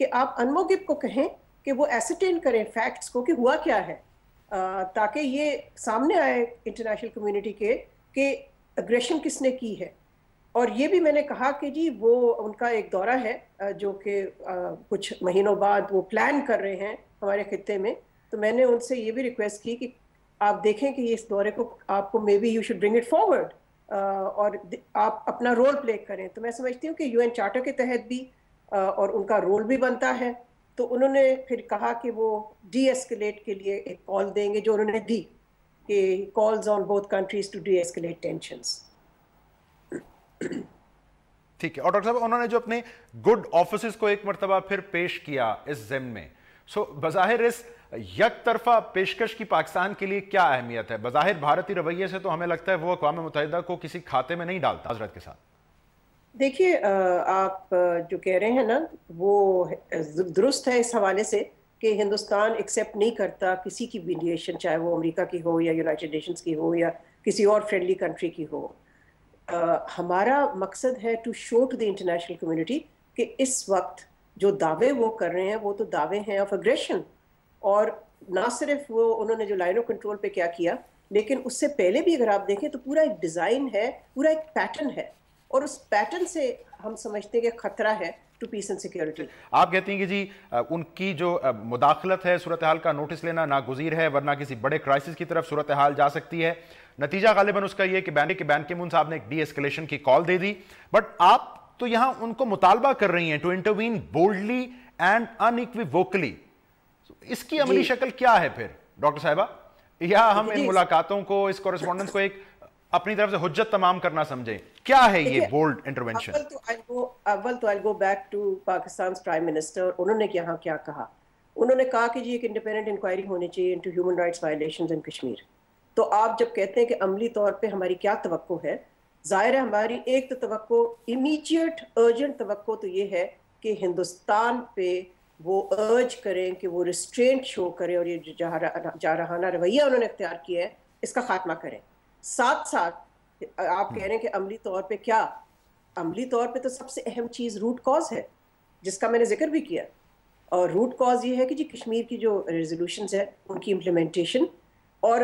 کہ آپ انموگب کو کہیں کہ وہ ایسرٹین کریں فیکٹس کو کہ ہوا کیا ہے، تاکہ یہ سامنے آئے انٹرنیشنل کمیونٹی کے کہ اگریشن کس نے کی ہے۔ اور یہ بھی میں نے کہا کہ جی وہ ان کا ایک دورہ ہے جو کہ کچھ مہینوں بعد وہ پلان کر رہے ہیں ہمارے خطے میں، تو میں نے ان سے یہ بھی ریکویسٹ کی کہ آپ دیکھیں کہ اس دورے کو آپ کو may be you should bring it forward اور آپ اپنا رول پلے کریں۔ تو میں سمجھتی ہوں کہ یو این چارٹر کے تحت بھی اور ان کا رول بھی بنتا ہے، تو انہوں نے پھر کہا کہ وہ ڈی ایسکلیٹ کے لیے ایک کال دیں گے، جو انہوں نے دی کہ calls on both countries to de-escalate tensions. ٹھیک ہے، اور ڈاکٹر صاحب انہوں نے جو اپنے گڈ آفیسز کو ایک مرتبہ پھر پیش کیا اس ضمن میں، سو بظاہر اس یک طرفہ پیشکش کی پاکستان کے لیے کیا اہمیت ہے؟ بظاہر بھارتی رویے سے تو ہمیں لگتا ہے وہ اقوام متحدہ کو کسی کھاتے میں نہیں ڈالتا حضرت کے ساتھ۔ دیکھیے آپ جو کہہ رہے ہیں نا وہ درست ہے اس حوالے سے کہ ہندوستان ایکسیپٹ نہیں کرتا کسی کی میڈیشن، چاہے وہ امریکہ کی ہو یا یونائٹڈ نیشنز کی ہو یا کسی اور فرینڈلی کنٹری کی ہو۔ ہمارا مقصد ہے to show to the international community کہ اس وقت جو دعوے وہ کر رہے ہیں وہ تو دعوے ہیں آف اگریشن، اور نہ صرف وہ انہوں نے جو لائن آف کنٹرول پہ کیا لیکن اس سے پہلے بھی اگر آپ دیکھیں تو پورا ایک ڈیزائن ہے، پورا ایک پیٹرن ہے، اور اس پیٹرن سے ہم سمجھتے ہیں کہ خطرہ ہے ٹو پیس اینڈ سیکیورٹی۔ آپ کہتی ہیں کہ جی ان کی جو مداخلت ہے، صورتحال کا نوٹس لینا ناگزیر ہے، ورنہ کسی بڑے کرائسس کی طرف صورتحال جا سکتی ہے۔ نتیجہ غالباً اس کا یہ کہ بین کی مون صاحب نے ایک ڈی ایسکلیشن کی کال دے دی، بٹ آپ تو یہاں ان کو مطالبہ کر رہی ہیں ٹو انٹروین بولڈلی اینڈ انیکویوکلی۔ اس کی عملی شکل کیا ہے پھر ڈاکٹر صاحبہ؟ یا ہم ان ملاقاتوں کو، اس کورسپونڈنس کو ایک اپنی طرف سے حجت تمام کرنا سمجھیں؟ کیا ہے یہ بولڈ انٹرونشن؟ اول تو I'll go back to Pakistan's prime minister, انہوں نے یہاں کیا کہا؟ انہوں نے کہا کہ جی ایک انڈیپینڈنٹ انکوائری ہونی چاہیے انٹو ہیومن رائٹس وائلیشنز ان کشمیر۔ تو آپ جب کہتے ہیں کہ عملی طور پہ ہماری کیا توقع ہے، ظاہر ہے ہماری ایک تو توقع امیجیٹ ارجنٹ توقع تو یہ ہے کہ ہندوستان پہ وہ ارج کریں کہ وہ ریسٹرینٹ شو کریں، اور یہ جو جارحانہ رویہ انہوں نے اختیار کیا ہے اس کا خاتمہ کریں۔ ساتھ ساتھ آپ کہہ رہے ہیں کہ عملی طور پہ کیا؟ عملی طور پہ تو سب سے اہم چیز روٹ کاز ہے، جس کا میں نے ذکر بھی کیا، اور روٹ کاز یہ ہے کہ جی کشمیر کی جو ریزولوشنز ہیں ان کی امپلیمنٹیشن، اور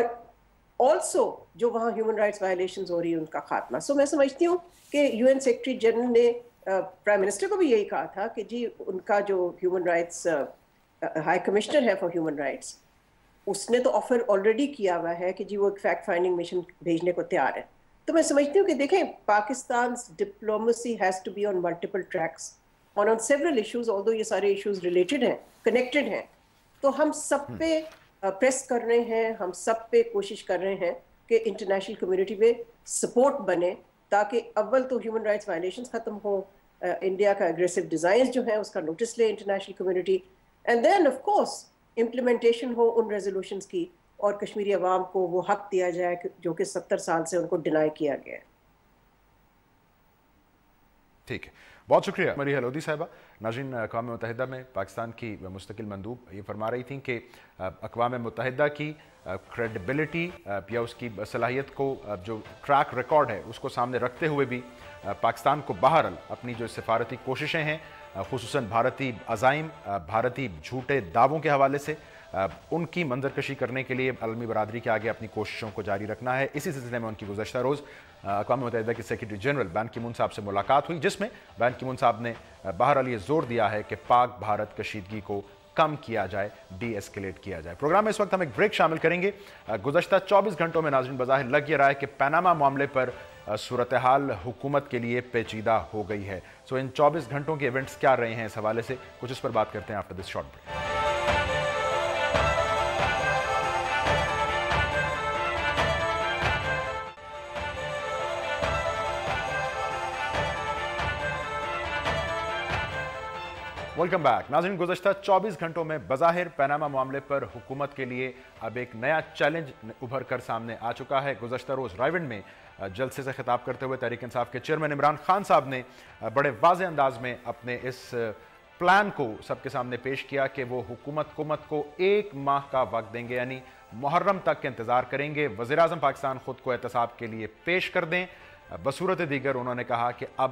آلسو جو وہاں ہیومن رائٹس وائلیشنز ہو رہی ہیں ان کا خاتمہ۔ سو میں سمجھتی ہوں کہ یو این سیکرٹری جنرل نے پرائم منسٹر کو بھی یہی کہا تھا کہ جی ان کا جو ہیومن رائٹس ہائی کمشنر ہے فار ہیومن رائٹس، اس نے تو آفر آلریڈی کیا ہوا ہے کہ جی وہ ایک فیکٹ فائنڈنگ مشن بھیجنے کو تیار ہے۔ تو میں سمجھتی ہوں کہ دیکھیں Pakistan diplomacy has to be on multiple tracks on several issues, although یہ سارے ایشوز ریلیٹڈ ہیں، کنیکٹڈ ہیں، تو ہم سب پہ پریس کر رہے ہیں، ہم سب پہ کوشش کر رہے ہیں کہ انٹرنیشنل کمیونٹی پہ سپورٹ بنے، تاکہ اول تو ہیومن رائٹس وائلیشنز ختم ہو، انڈیا کا اگریسو ڈیزائنز جو ہیں اس کا نوٹس لے international community, and then of course implementation ہو ان ریزولوشنز کی، اور کشمیری عوام کو وہ حق دیا جائے جو کہ 70 سال سے ان کو ڈینائی کیا گیا ہے۔ ٹھیک ہے، بہت شکریہ مری ہلودی صاحبہ۔ ناظرین، اقوام متحدہ میں پاکستان کی مستقل مندوب یہ فرما رہی تھیں کہ اقوام متحدہ کی کریڈیبلٹی یا اس کی صلاحیت کو، جو ٹریک ریکارڈ ہے اس کو سامنے رکھتے ہوئے بھی پاکستان کو بہرحال اپنی جو سفارتی کوششیں ہیں، خصوصاً بھارتی عزائم، بھارتی جھوٹے دعووں کے حوالے سے، ان کی منظر کشی کرنے کے لیے عالمی برادری کے آگے اپنی کوششوں کو جاری رکھنا ہے۔ اسی سلسلے میں ان کی گزشتہ روز اقوام متحدہ کے سیکرٹری جنرل بین کی مون صاحب سے ملاقات ہوئی، جس میں بین کی مون صاحب نے بہرحال یہ زور دیا ہے کہ پاک بھارت کشیدگی کو کم کیا جائے، ڈی ایسکیلیٹ کیا جائے۔ پروگرام میں اس وقت ہم ایک بریک شامل کریں گے۔ گزشتہ 24 گھنٹوں میں ناظرین بظاہر لگ یہ رہا ہے کہ پیناما معاملے پر صورتحال حکومت کے لیے پیچیدہ ہو گئی ہے۔ سو ان 24 گھنٹوں کے ایونٹس کیا رہے ہیں اس حوالے سے کچھ اس پر بات کرتے ہیں after this short break. Welcome back ناظرین، گزشتہ 24 گھنٹوں میں بظاہر پیناما معاملے پر حکومت کے لیے اب ایک نیا چیلنج ابھر کر سامنے آ چکا ہے۔ گزشتہ روز رائیونڈ میں جلسے سے خطاب کرتے ہوئے تحریک انصاف کے چیئرمین عمران خان صاحب نے بڑے واضح انداز میں اپنے اس پلان کو سب کے سامنے پیش کیا کہ وہ حکومت کو 1 ماہ کا وقت دیں گے، یعنی محرم تک کے انتظار کریں گے۔ وزیراعظم پاکستان خود کو احتساب کے لیے پیش کر دیں۔ بصورت دیگر انہوں نے کہا کہ اب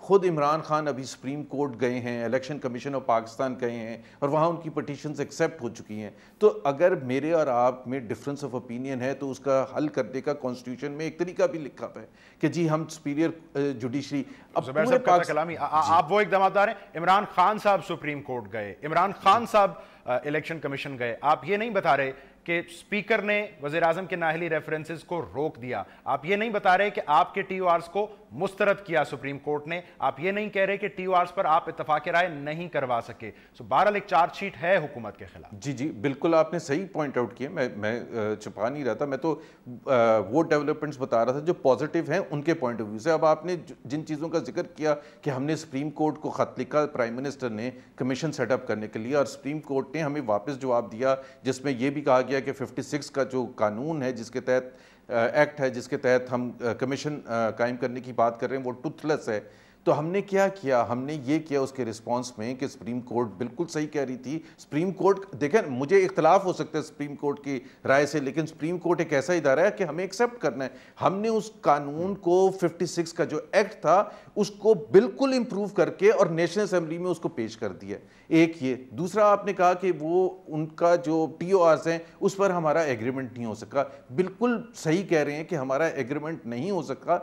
خود عمران خان ابھی سپریم کورٹ گئے ہیں, الیکشن کمیشن آف پاکستان گئے ہیں, اور وہاں ان کی پٹیشنز ایکسیپٹ ہو چکی ہیں. تو اگر میرے اور آپ میں ڈفرینس آف اوپینین ہے تو اس کا حل کرنے کا کانسٹیٹیوشن میں ایک طریقہ بھی لکھا ہوا ہے کہ جی ہم سپیریئر جوڈیشری. آپ وہ اقدامات دار ہیں. عمران خان صاحب سپریم کورٹ گئے, عمران خان صاحب الیکشن کمیشن گئے, آپ یہ نہیں بتا رہے کہ اسپیکر نے وزیر اعظم کے نااہلی ریفرنسز کو روک دیا, آپ یہ نہیں بتا رہے کہ آپ کے ٹی او آرز کو مسترد کیا سپریم کورٹ نے, آپ یہ نہیں کہہ رہے کہ ٹی او آرز پر آپ اتفاق رائے نہیں کروا سکے. سو بہرحال ایک چارج شیٹ ہے حکومت کے خلاف. جی جی بالکل آپ نے صحیح پوائنٹ آؤٹ کیا, میں چھپا نہیں رہا تھا, میں تو وہ ڈیولپمنٹس بتا رہا تھا جو پازیٹیو ہیں ان کے پوائنٹ آف ویو سے. اب آپ نے جن چیزوں کا ذکر کیا کہ ہم نے سپریم کورٹ کو خط لکھا پرائم منسٹر نے کمیشن سیٹ اپ کرنے کے لیے, اور سپریم کورٹ نے ہمیں واپس جواب دیا جس میں یہ بھی کہا گیا کہ 56 کا جو قانون ہے جس کے تحت ایکٹ ہے جس کے تحت ہم کمیشن قائم کرنے کی بات کر رہے ہیں وہ ٹوتھ لیس ہے. تو ہم نے کیا کیا, ہم نے یہ کیا اس کے رسپانس میں کہ سپریم کورٹ بالکل صحیح کہہ رہی تھی. سپریم کورٹ دیکھیں, مجھے اختلاف ہو سکتا ہے سپریم کورٹ کی رائے سے, لیکن سپریم کورٹ ایک ایسا ادارہ ہے کہ ہمیں ایکسیپٹ کرنا ہے. ہم نے اس قانون کو 56 کا جو ایکٹ تھا اس کو بالکل امپروو کر کے اور نیشنل اسمبلی میں اس کو پیش کر دیا. ایک یہ. دوسرا آپ نے کہا کہ وہ ان کا جو ٹی او آرز ہیں اس پر ہمارا ایگریمنٹ نہیں ہو سکا. بالکل صحیح کہہ رہے ہیں کہ ہمارا ایگریمنٹ نہیں ہو سکا.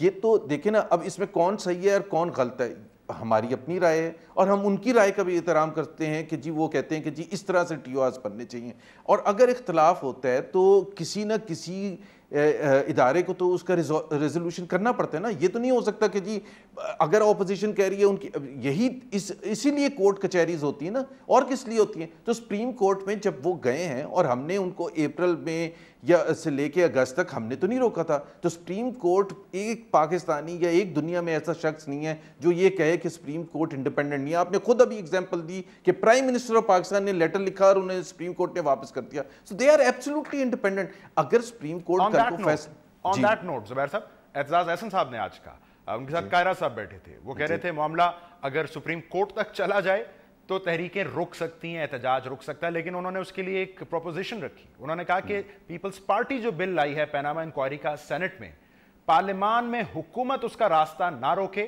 یہ تو دیکھیں نا, اب اس میں کون صحیح ہے اور کون غلط ہے, ہماری اپنی رائے ہے اور ہم ان کی رائے کا بھی احترام کرتے ہیں کہ جی وہ کہتے ہیں کہ جی اس طرح سے ٹی او آرز بننے چاہیے. اور اگر اختلاف ہوتا ہے تو کسی نہ کسی ادارے کو تو اس کا ریزولوشن کرنا پڑتا ہے نا. یہ تو نہیں ہو سکتا کہ جی اگر اپوزیشن کہہ رہی ہے ان کی, یہی اسی لیے کورٹ کچہریز ہوتی ہیں نا, اور کس لیے ہوتی ہیں. تو سپریم کورٹ میں جب وہ گئے ہیں اور ہم نے ان کو اپریل میں یا سے لے کے اگست تک ہم نے تو نہیں روکا تھا. تو سپریم کورٹ ایک پاکستانی یا ایک دنیا میں ایسا شخص نہیں ہے جو یہ کہے کہ سپریم کورٹ انڈیپینڈنٹ نہیں ہے. آپ نے خود ابھی اگزامپل دی کہ پرائم منسٹر آف پاکستان نے لیٹر لکھا اور انہیں سپریم کورٹ نے واپس کر دیا. So they are absolutely independent. اگر supreme court on that note Zubair صاحب, اعتزاز احسن صاحب نے آج کہا, ان کے ساتھ قاہرہ صاحب بیٹھے تھے, وہ کہہ رہے تھے معاملہ اگر سپریم کورٹ تک چلا جائے تو تحریکیں رک سکتی ہیں, احتجاج رک سکتا ہے, لیکن انہوں نے اس کے لیے ایک پروپوزیشن رکھی. انہوں نے کہا کہ پیپلز پارٹی جو بل لائی ہے پیناما انکوائری کا سینٹ میں, پارلیمان میں حکومت اس کا راستہ نہ روکے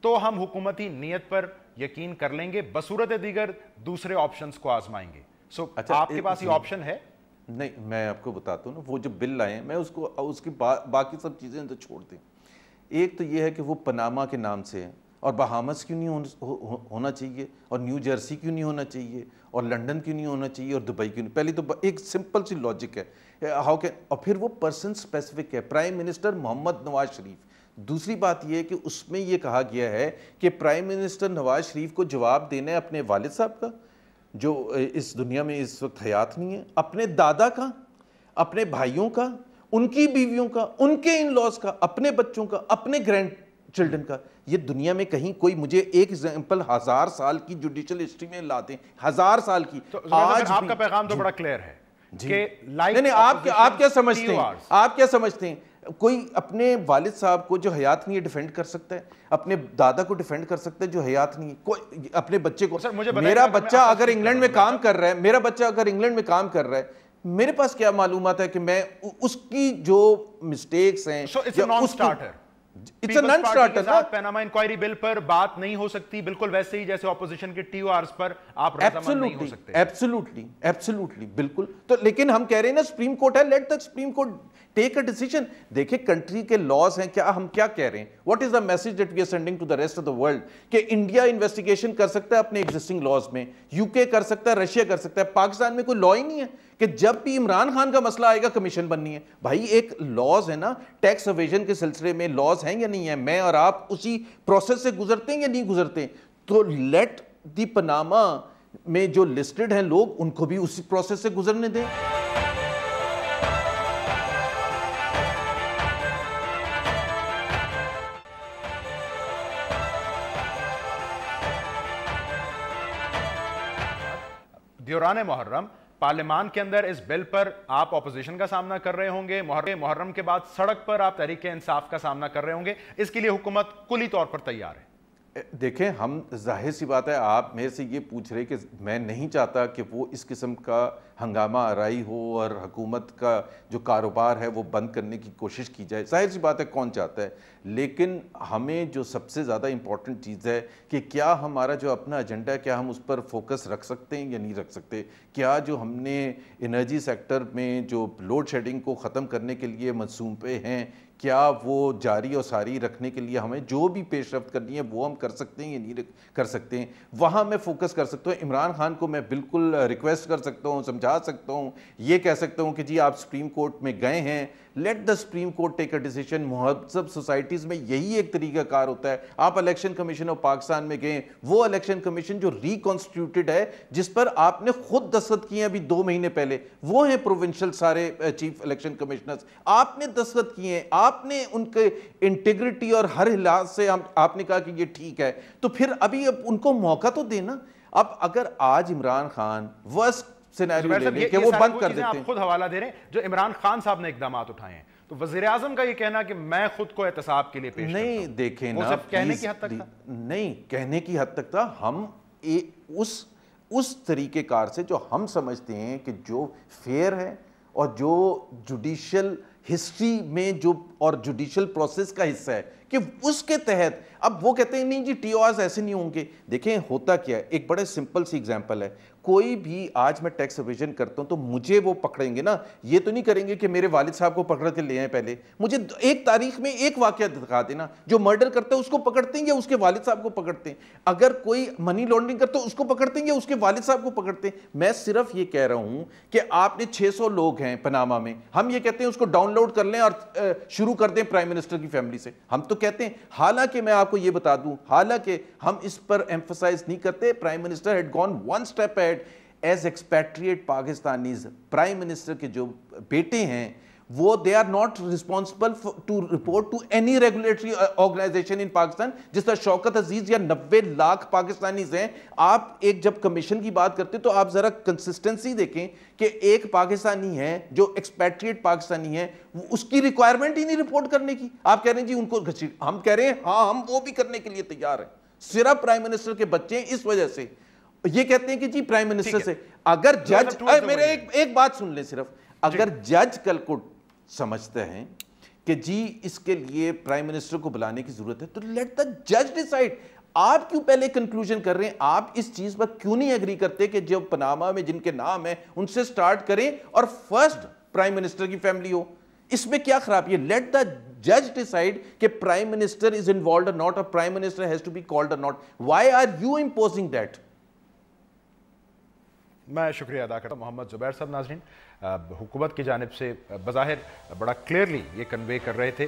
تو ہم حکومتی نیت پر یقین کر لیں گے, بصورت دیگر دوسرے آپشنز کو آزمائیں گے. سو آپ کے پاس یہ آپشن ہے؟ نہیں, میں آپ کو بتاتا ہوں نا, وہ جو بل لائے ہیں میں اس کی باقی سب چیزیں تو چھوڑ دیں. ایک تو یہ ہے کہ وہ پناما کے نام سے ہے, اور بہامس کیوں نہیں ہونا چاہیے, اور نیو جرسی کیوں نہیں ہونا چاہیے, اور لنڈن کیوں نہیں ہونا چاہیے, اور دبئی کیوں نہیں. پہلی تو ایک سمپل سی لاجک ہے ہاؤ کین, اور پھر وہ پرسن اسپیسیفک ہے, پرائم منسٹر محمد نواز شریف. دوسری بات یہ ہے کہ اس میں یہ کہا گیا ہے کہ پرائم منسٹر نواز شریف کو جواب دینا ہے اپنے والد صاحب کا جو اس دنیا میں اس وقت حیات نہیں ہے, اپنے دادا کا, اپنے بھائیوں کا, ان کی بیویوں کا, ان کے ان لاز کا, اپنے بچوں کا, اپنے گرینڈ چلڈرن کا. یہ دنیا میں کہیں کوئی مجھے ایک ایگزامپل 1000 سال کی جوڈیشل ہسٹری میں لا دیں, 1000 سال کی. آج آپ کا پیغام تو بڑا کلیئر ہے کہ نہیں, آپ کیا سمجھتے ہیں, آپ کیا سمجھتے ہیں کوئی اپنے والد صاحب کو جو حیات نہیں ہے ڈیفینڈ کر سکتا ہے, اپنے دادا کو ڈیفینڈ کر سکتا ہے جو حیات نہیں ہے, کوئی اپنے بچے کو. میرا بچہ اگر انگلینڈ میں کام کر رہا ہے, میرا بچہ اگر انگلینڈ میں کام کر رہا ہے, میرے پاس کیا معلومات ہے کہ میں اس کی جو مسٹیکس ہیں پیناما انکوائری بل پر بات نہیں ہو سکتی, بالکل ویسے ہی جیسے اپوزیشن کے ٹی او آرز پر آپ رضامند نہیں ہو سکتے. ایبسولوٹلی بالکل. تو لیکن ہم کہہ رہے ہیں نا سپریم کورٹ ہے, let the supreme court take a decision. دیکھیں کنٹری کے لاز ہیں, کیا ہم کیا کہہ رہے ہیں, what is the message that we are sending to the rest of the world, کہ انڈیا انویسٹیگیشن کر سکتا ہے اپنے ایگزسٹنگ لاز میں, یو کے کر سکتا ہے, رشیا کر سکتا ہے, پاکستان میں کوئی لا ہی نہیں ہے کہ جب بھی عمران خان کا مسئلہ آئے گا کمیشن بننی ہے. بھائی ایک لاز ہے نا, ٹیکس اویژن کے سلسلے میں لاز ہیں یا نہیں ہیں, میں اور آپ اسی پروسیس سے گزرتے ہیں یا نہیں گزرتے ہیں. تو لیٹ دی پناما میں جو لسٹڈ ہیں لوگ, ان کو بھی اسی پروسیس سے گزرنے دیں. دیوران محرم پارلیمان کے اندر اس بل پر آپ اپوزیشن کا سامنا کر رہے ہوں گے, محرم کے بعد سڑک پر آپ تحریک انصاف کا سامنا کر رہے ہوں گے, اس کے لیے حکومت کلی طور پر تیار ہے؟ دیکھیں ہم ظاہر سی بات ہے آپ میرے سے یہ پوچھ رہے کہ میں نہیں چاہتا کہ وہ اس قسم کا ہنگامہ آرائی ہو اور حکومت کا جو کاروبار ہے وہ بند کرنے کی کوشش کی جائے. ظاہر سی بات ہے کون چاہتا ہے, لیکن ہمیں جو سب سے زیادہ امپورٹنٹ چیز ہے کہ کیا ہمارا جو اپنا ایجنڈا ہے کیا ہم اس پر فوکس رکھ سکتے ہیں یا نہیں رکھ سکتے. کیا جو ہم نے انرجی سیکٹر میں جو لوڈ شیڈنگ کو ختم کرنے کے لیے منصوبے ہیں کیا وہ جاری اور ساری رکھنے کے لیے ہمیں جو بھی پیش رفت کرنی ہے وہ ہم کر سکتے ہیں یا نہیں کر سکتے ہیں. وہاں میں فوکس کر سکتا ہوں. عمران خان کو میں بالکل ریکویسٹ کر سکتا ہوں, سمجھا سکتا ہوں, یہ کہہ سکتا ہوں کہ جی آپ سپریم کورٹ میں گئے ہیں, late the supreme court take a decision. مہذب سوسائٹیز میں یہی ایک طریقہ کار ہوتا ہے. آپ الیکشن کمیشن آف پاکستان میں گئے, وہ الیکشن کمیشن جو ریکانسٹیٹیوٹڈ ہے جس پر آپ نے خود دستخط کیے ہیں ابھی 2 مہینے پہلے, وہ ہیں پروونشل سارے چیف الیکشن کمشنرز, آپ نے دستخط کیے ہیں, آپ نے ان کے انٹیگریٹی اور ہر لحاظ سے آپ نے کہا کہ یہ ٹھیک ہے, تو پھر ابھی ان کو موقع تو دینا. اب اگر آج عمران خان ورسٹ سینیریو لے لیں کہ وہ بند کر دیتے ہیں. آپ خود حوالہ دے رہے ہیں جو عمران خان صاحب نے اقدامات اٹھائے ہیں, تو وزیراعظم کا یہ کہنا کہ میں خود کو احتساب کے لیے پیش کرتا ہوں, نہیں دیکھیں نا, وہ صرف کہنے کی حد تک تھا. نہیں کہنے کی حد تک تھا. ہم اس طریقہ کار سے جو ہم سمجھتے ہیں کہ جو فیئر ہے اور جو جوڈیشل ہسٹری میں جو اور جوڈیشل پروسیس کا حصہ ہے کہ اس کے تحت اب وہ کہتے ہیں نہیں جی ٹی او آرز ایسے نہیں ہوں گے. دیکھیں ہوتا کیا ہے, ایک بڑے سمپل سی اگزامپل ہے. کوئی بھی آج میں ٹیکس ایویژن کرتا ہوں تو مجھے وہ پکڑیں گے نا, یہ تو نہیں کریں گے کہ میرے والد صاحب کو پکڑ کے لے آئیں. پہلے مجھے ایک تاریخ میں ایک واقعہ دکھا دینا, جو مرڈر کرتا ہے اس کو پکڑتے ہیں یا اس کے والد صاحب کو پکڑتے ہیں, اگر کوئی منی لانڈرنگ کرتا ہے اس کو پکڑتے ہیں یا اس کے والد صاحب کو پکڑتے ہیں. میں صرف یہ کہہ رہا ہوں کہ آپ نے 600 لوگ ہیں پناما میں, ہم یہ کہتے ہیں اس کو ڈاؤن لوڈ کر لیں اور شروع کر دیں پرائم منسٹر کی فیملی سے, ہم تو کہتے ہیں. حالانکہ میں آپ کو یہ بتا دوں, حالانکہ ہم اس پر ایمفسائز نہیں کرتے, prime minister had gone 1 step ahead. As expatriate Pakistanis, prime minister کے جو بیٹے ہیں وہ they are not responsible to report to any regulatory organization in Pakistan. جس طرح شوکت عزیز یا 90 لاکھ پاکستانیز ہیں. آپ ایک جب کمیشن کی بات کرتے تو آپ ذرا کنسسٹنسی دیکھیں کہ ایک پاکستانی ہے جو ایکسپیٹریٹ پاکستانی ہے, اس کی ریکوائرمنٹ ہی نہیں رپورٹ کرنے کی. آپ کہہ رہے ہیں جی ان کو, ہم کہہ رہے ہیں ہاں ہم وہ بھی کرنے کے لیے تیار ہیں. صرف پرائم منسٹر کے بچے اس وجہ سے یہ کہتے ہیں کہ جی پرائم منسٹر سے اگر جج, میرے ایک بات سن لیں صرف, اگر جج کل کو سمجھتے ہیں کہ جی اس کے لیے پرائم منسٹر کو بلانے کی ضرورت ہے تو لیٹ دا جج ڈیسائیڈ. آپ کیوں پہلے کنکلوژن کر رہے ہیں؟ آپ اس چیز پر کیوں نہیں ایگری کرتے کہ جو پناما میں جن کے نام ہیں ان سے سٹارٹ کریں اور فرسٹ پرائم منسٹر کی فیملی ہو؟ اس میں کیا خرابی ہے؟ لیٹ دا جج ڈیسائیڈ کہ prime minister is involved or not, اور prime minister has to be called or not. Why are you imposing that? میں شکریہ ادا کرتا ہوں محمد زبیر صاحب. ناظرین, حکومت کی جانب سے بظاہر بڑا کلیئرلی یہ کنوے کر رہے تھے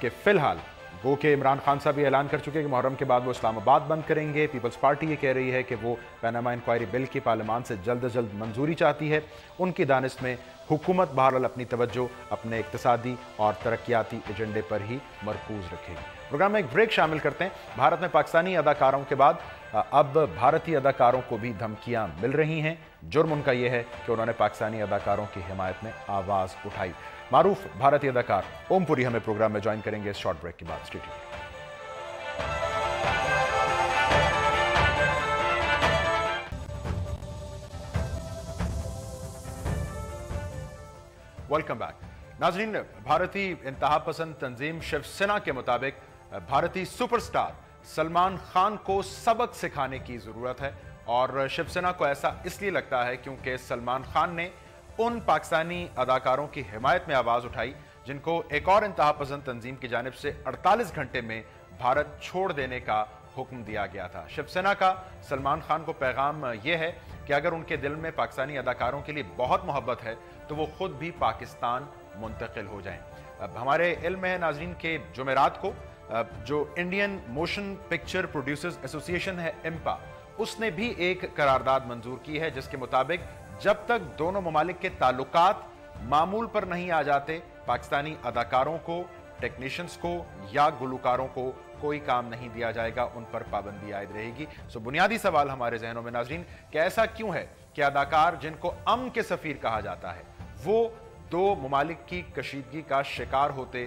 کہ فی الحال وہ کہ عمران خان صاحب یہ اعلان کر چکے کہ محرم کے بعد وہ اسلام آباد بند کریں گے. پیپلز پارٹی یہ کہہ رہی ہے کہ وہ پیناما انکوائری بل کی پارلیمان سے جلد از جلد منظوری چاہتی ہے. ان کی دانست میں حکومت بہرحال اپنی توجہ اپنے اقتصادی اور ترقیاتی ایجنڈے پر ہی مرکوز رکھے گی. پروگرام میں ایک بریک شامل کرتے ہیں. بھارت میں پاکستانی اداکاروں کے بعد اب بھارتی اداکاروں کو بھی دھمکیاں مل رہی ہیں. جرم ان کا یہ ہے کہ انہوں نے پاکستانی اداکاروں کی حمایت میں آواز اٹھائی. معروف بھارتی اداکار اوم پوری ہمیں پروگرام میں جوائن کریں گے اس شارٹ بریک کے بعد. Stay tuned. Welcome back. ناظرین, بھارتی انتہا پسند تنظیم شیو سینا کے مطابق بھارتی سپر سٹار سلمان خان کو سبق سکھانے کی ضرورت ہے, اور شیو سینا کو ایسا اس لیے لگتا ہے کیونکہ سلمان خان نے ان پاکستانی اداکاروں کی حمایت میں آواز اٹھائی جن کو ایک اور انتہا پسند تنظیم کی جانب سے 48 گھنٹے میں بھارت چھوڑ دینے کا حکم دیا گیا تھا. شیو سینا کا سلمان خان کو پیغام یہ ہے کہ اگر ان کے دل میں پاکستانی اداکاروں کے لیے بہت محبت ہے تو وہ خود بھی پاکستان منتقل ہو جائیں. اب ہمارے علم میں ہے ناظرین کہ جمعرات کو جو انڈین موشن پکچر پروڈیوسرز ایسوسی ایشن ہے امپا, اس نے بھی ایک قرارداد منظور کی ہے جس کے مطابق جب تک دونوں ممالک کے تعلقات معمول پر نہیں آ جاتے پاکستانی اداکاروں کو, ٹیکنیشنز کو یا گلوکاروں کو کوئی کام نہیں دیا جائے گا, ان پر پابندی عائد رہے گی. بنیادی سوال ہمارے ذہنوں میں ناظرین کہ ایسا کیوں ہے کہ اداکار جن کو امن کے سفیر کہا جاتا ہے وہ دو ممالک کی کشیدگی کا شکار ہوتے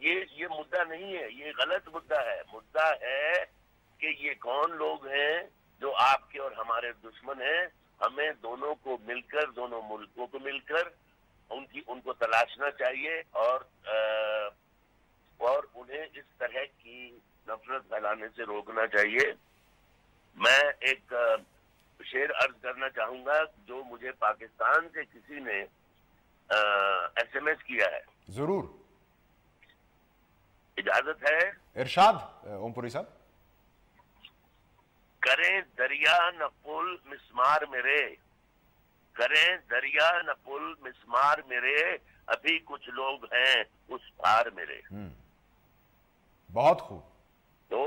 یہ مدعا نہیں ہے، یہ غلط مدعا ہے. مدعا ہے کہ یہ کون لوگ ہیں جو آپ کے اور ہمارے دشمن ہیں. ہمیں دونوں کو مل کر، دونوں ملکوں کو مل کر ان کو تلاشنا چاہیے اور انہیں اس طرح کی نفرت پھیلانے سے روکنا چاہیے. میں ایک شعر عرض کرنا چاہوں گا جو مجھے پاکستان سے کسی نے ایس ایم ایس کیا ہے. ضرور، اجازت ہے؟ ارشاد اوم پوری صاحب. کریں دریا نہ پل مسمار میرے، کریں دریا نہ پل مسمار میرے، ابھی کچھ لوگ ہیں اس پار میرے. بہت خوب. تو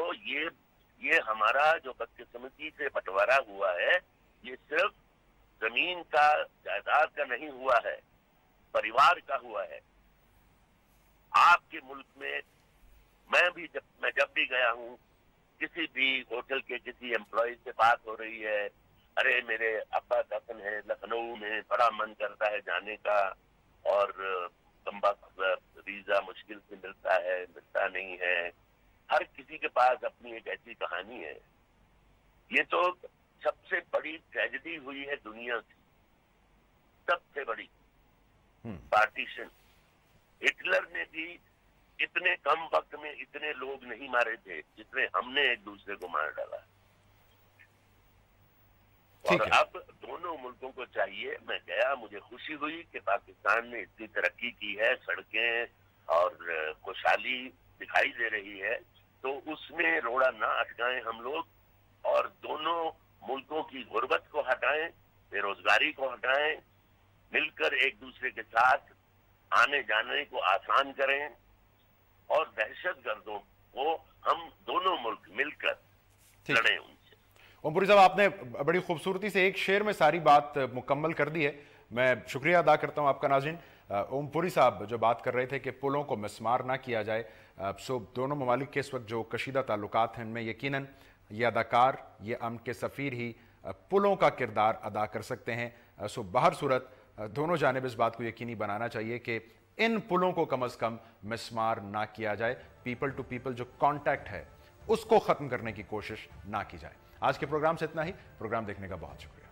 یہ ہمارا جو بدقسمتی سے بٹوارا ہوا ہے، یہ صرف زمین کا، جائیداد کا نہیں ہوا ہے، پریوار کا ہوا ہے. آپ کے ملک میں میں جب بھی گیا ہوں، کسی بھی ہوٹل کے کسی امپلائی سے بات ہو رہی ہے، ارے میرے ابا دفن ہے لکھنؤ میں، بڑا من کرتا ہے جانے کا، اور ویزا مشکل سے ملتا نہیں ہے. ہر کسی کے پاس اپنی ایک ایسی کہانی ہے. یہ تو سب سے بڑی ٹریجڈی ہوئی ہے دنیا کی، سب سے بڑی پارٹیشن. ہٹلر نے بھی اتنے کم وقت میں اتنے لوگ نہیں مارے تھے جتنے ہم نے ایک دوسرے کو مار ڈالا. اور اب دونوں ملکوں کو چاہیے، میں گیا، مجھے خوشی ہوئی کہ پاکستان نے اتنی ترقی کی ہے، سڑکیں اور خوشحالی دکھائی دے رہی ہے، تو اس میں روڑا نہ اٹکائیں ہم لوگ، اور دونوں ملکوں کی غربت کو ہٹائیں، بے روزگاری کو ہٹائیں، مل کر ایک دوسرے کے ساتھ آنے جانے کو آسان کریں، اور دہشت گردوں کو ہم دونوں ملک مل کر لڑیں ان سے. اوم پوری صاحب، آپ نے بڑی خوبصورتی سے ایک شعر میں ساری بات مکمل کر دی ہے. میں شکریہ ادا کرتا ہوں آپ کا. ناظرین، اوم پوری صاحب جو بات کر رہے تھے کہ پلوں کو مسمار نہ کیا جائے، سو دونوں ممالک کے اس وقت جو کشیدہ تعلقات ہیں ان میں یقیناً یہ اداکار، یہ امن کے سفیر ہی پلوں کا کردار ادا کر سکتے ہیں. سو بہر صورت دونوں جانب اس بات کو یقینی بنانا چاہیے کہ ان پلوں کو کم از کم مسمار نہ کیا جائے. پیپل ٹو پیپل جو کانٹیکٹ ہے اس کو ختم کرنے کی کوشش نہ کی جائے. آج کے پروگرام سے اتنا ہی. پروگرام دیکھنے کا بہت شکریہ.